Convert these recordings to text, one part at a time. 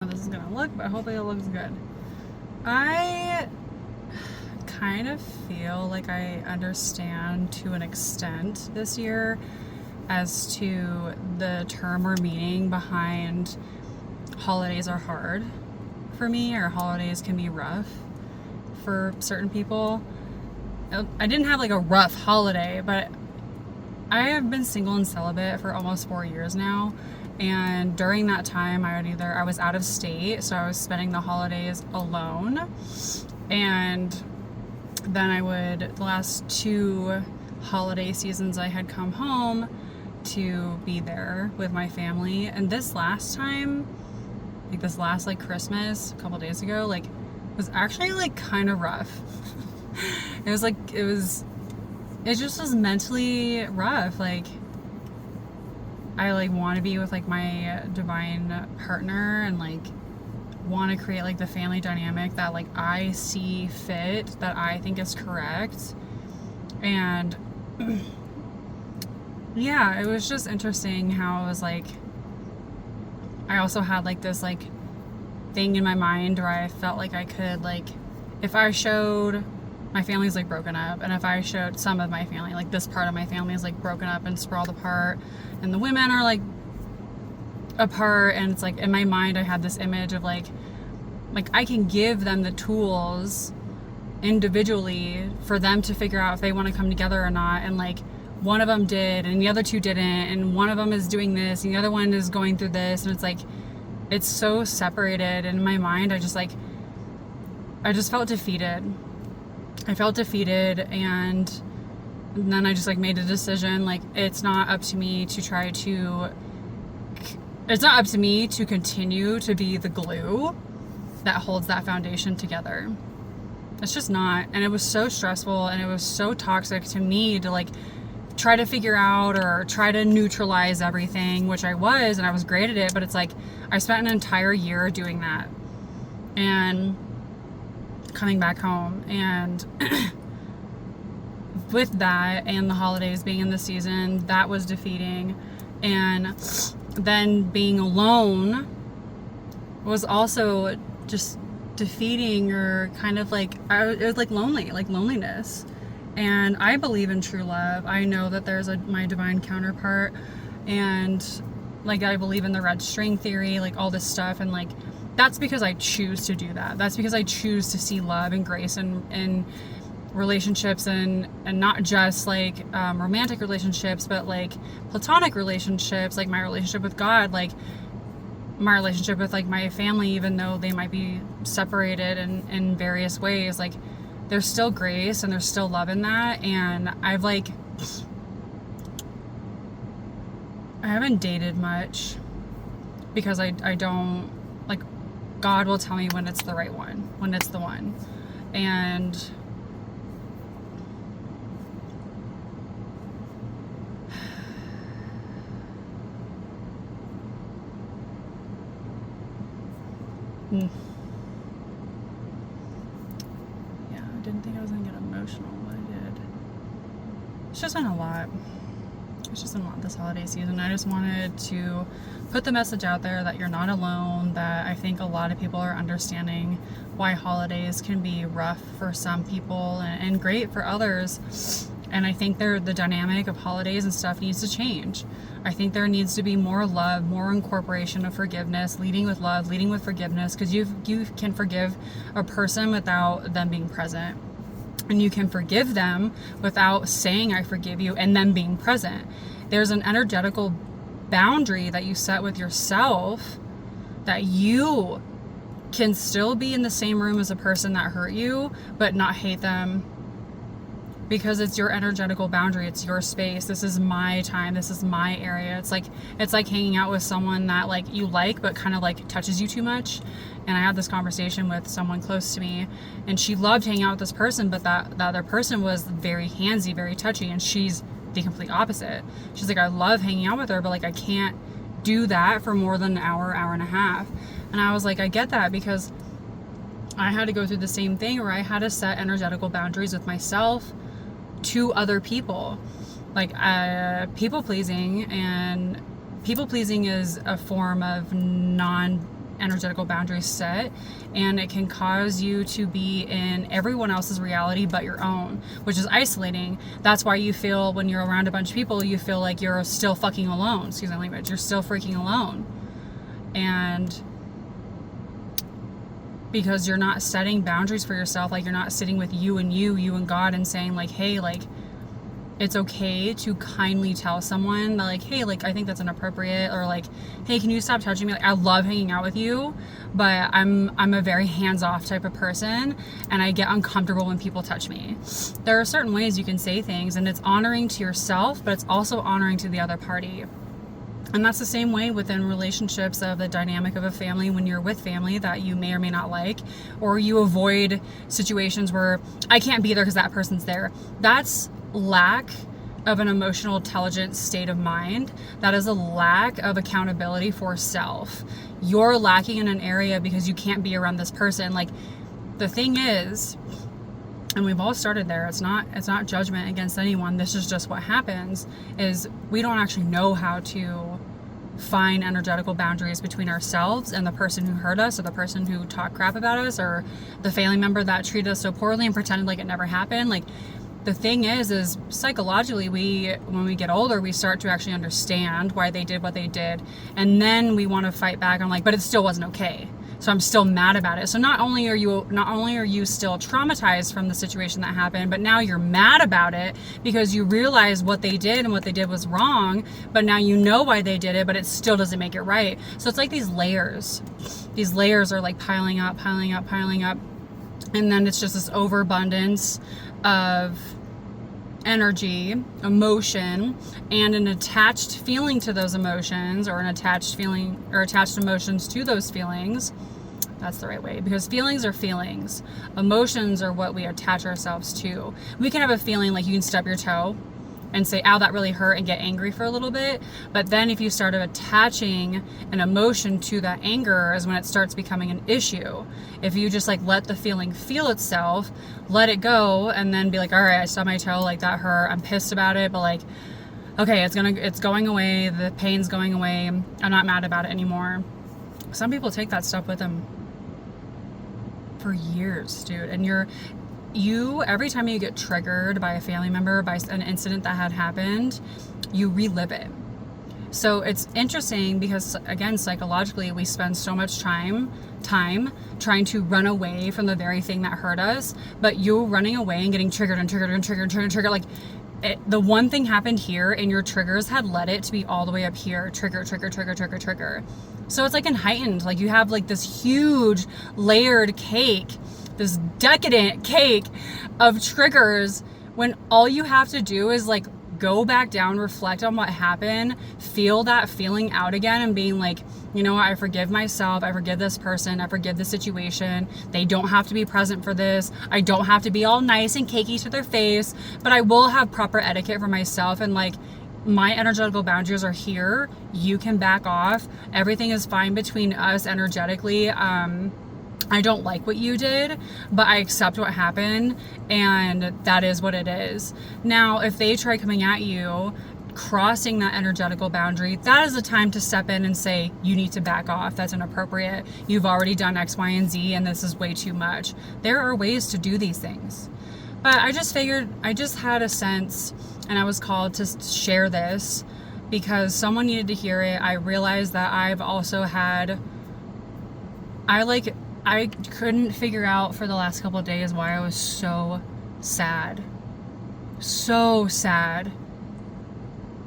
this is gonna look, but hopefully it looks good. I kind of feel like I understand to an extent this year as to the term or meaning behind holidays are hard for me, or holidays can be rough for certain people. I didn't have like a rough holiday, but I have been single and celibate for almost 4 years now. And during that time, I was out of state, so I was spending the holidays alone. And then the last 2 holiday seasons, I had come home to be there with my family. And this last time, like this last like Christmas, a couple days ago, like was actually like kind of rough. It just was mentally rough. Like, I like want to be with like my divine partner and like want to create like the family dynamic that like I see fit, that I think is correct. And yeah, it was just interesting how it was like, I also had like this like thing in my mind where I felt like I could like, if I showed my family's like broken up, and if I showed some of my family, like this part of my family is like broken up and sprawled apart, and the women are like apart, and it's like in my mind I had this image of like I can give them the tools individually for them to figure out if they want to come together or not, and like one of them did and the other 2 didn't, and one of them is doing this and the other one is going through this, and it's like it's so separated. And in my mind I just felt defeated. I felt defeated, and then I just like made a decision, like it's not up to me to continue to be the glue that holds that foundation together. It's just not. And it was so stressful, and it was so toxic to me to like try to figure out or try to neutralize everything, which I was, and I was great at it, but it's like I spent an entire year doing that and coming back home, and with that and the holidays being in the season, that was defeating. And then being alone was also just defeating, or kind of like it was like loneliness. And I believe in true love. I know that there's my divine counterpart, and like I believe in the red string theory, like all this stuff, and like that's because I choose to do that. That's because I choose to see love and grace in relationships, and not just like romantic relationships, but like platonic relationships, like my relationship with God, like my relationship with like my family, even though they might be separated in various ways, like there's still grace and there's still love in that. And I haven't dated much because I don't like, God will tell me when it's the right one, when it's the one. And yeah, I didn't think I was gonna get emotional, but I did. It's just been a lot. It's just been a lot this holiday season. I just wanted to put the message out there that you're not alone, that I think a lot of people are understanding why holidays can be rough for some people and great for others. And I think the dynamic of holidays and stuff needs to change. I think there needs to be more love, more incorporation of forgiveness, leading with love, leading with forgiveness, because you can forgive a person without them being present. And you can forgive them without saying I forgive you and them being present. There's an energetical boundary that you set with yourself, that you can still be in the same room as a person that hurt you, but not hate them, because it's your energetical boundary. It's your space. This is my time. This is my area. It's like hanging out with someone that like you like, but kind of like touches you too much. And I had this conversation with someone close to me, and she loved hanging out with this person, but the other person was very handsy, very touchy, and she's the complete opposite. She's like, I love hanging out with her, but like I can't do that for more than an hour and a half. And I was like, I get that, because I had to go through the same thing where I had to set energetical boundaries with myself to other people. Like people pleasing is a form of energetical boundaries set, and it can cause you to be in everyone else's reality but your own, which is isolating. That's why you feel, when you're around a bunch of people, you feel like you're still fucking alone. Excuse my language. You're still freaking alone. And because you're not setting boundaries for yourself, like you're not sitting with you and God, and saying like, hey, like, it's okay to kindly tell someone that, like, hey, like, I think that's inappropriate, or like, hey, can you stop touching me? Like, I love hanging out with you, but I'm a very hands-off type of person, and I get uncomfortable when people touch me. There are certain ways you can say things, and it's honoring to yourself, but it's also honoring to the other party. And that's the same way within relationships of the dynamic of a family, when you're with family that you may or may not like, or you avoid situations where I can't be there because that person's there. That's lack of an emotional intelligent state of mind. That is a lack of accountability for self. You're lacking in an area because you can't be around this person. Like, the thing is, and we've all started there, it's not judgment against anyone, this is just what happens, is we don't actually know how to find energetical boundaries between ourselves and the person who hurt us, or the person who talked crap about us, or the family member that treated us so poorly and pretended like it never happened. Like, the thing is psychologically, when we get older, we start to actually understand why they did what they did, and then we want to fight back on, like, but it still wasn't okay, so I'm still mad about it. So not only are you still traumatized from the situation that happened, but now you're mad about it because you realize what they did, and what they did was wrong, but now you know why they did it, but it still doesn't make it right. So it's like these layers are like piling up, and then it's just this overabundance of energy, emotion, and an attached feeling to those emotions, or an attached feeling or attached emotions to those feelings. That's the right way, because feelings are feelings. Emotions are what we attach ourselves to. We can have a feeling, like you can stub your toe and say, ow, that really hurt, and get angry for a little bit. But then if you start attaching an emotion to that anger, is when it starts becoming an issue. If you just like let the feeling feel itself, let it go, and then be like, all right, I stubbed my toe, like that hurt, I'm pissed about it, but like, okay, it's going away, the pain's going away, I'm not mad about it anymore. Some people take that stuff with them for years, dude. And you every time you get triggered by a family member, by an incident that had happened, you relive it. So it's interesting because, again, psychologically, we spend so much time trying to run away from the very thing that hurt us, but you running away and getting triggered, like the one thing happened here, and your triggers had led it to be all the way up here, trigger. So it's like heightened, like you have like this huge layered cake, this decadent cake of triggers, when all you have to do is like go back down, reflect on what happened, feel that feeling out again, and being like, you know what, I forgive myself, I forgive this person, I forgive the situation, they don't have to be present for this, I don't have to be all nice and cakey to their face, but I will have proper etiquette for myself, and like, my energetical boundaries are here, you can back off, everything is fine between us energetically. I don't like what you did, but I accept what happened, and that is what it is. Now, if they try coming at you, crossing that energetical boundary, that is the time to step in and say, you need to back off. That's inappropriate. You've already done X, Y, and Z, and this is way too much. There are ways to do these things. But I just figured, I just had a sense, and I was called to share this because someone needed to hear it. I realized that I've also had, I couldn't figure out for the last couple of days why I was so sad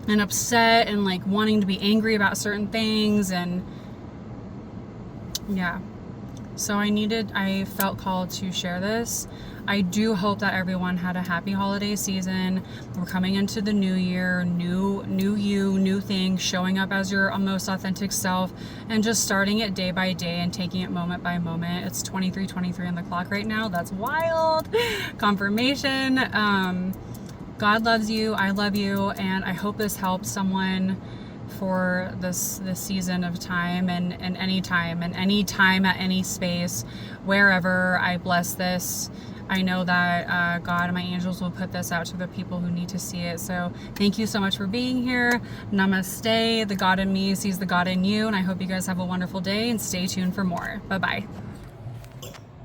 and upset, and like wanting to be angry about certain things, and yeah. So I felt called to share this. I do hope that everyone had a happy holiday season. We're coming into the new year, new you, new things, showing up as your most authentic self, and just starting it day by day and taking it moment by moment. It's 23:23 on the clock right now. That's wild. Confirmation. God loves you. I love you. And I hope this helps someone for this season of time, and any time at any space, wherever. I bless this. I know that God and my angels will put this out to the people who need to see it. So thank you so much for being here. Namaste. The God in me sees the God in you. And I hope you guys have a wonderful day and stay tuned for more. Bye-bye.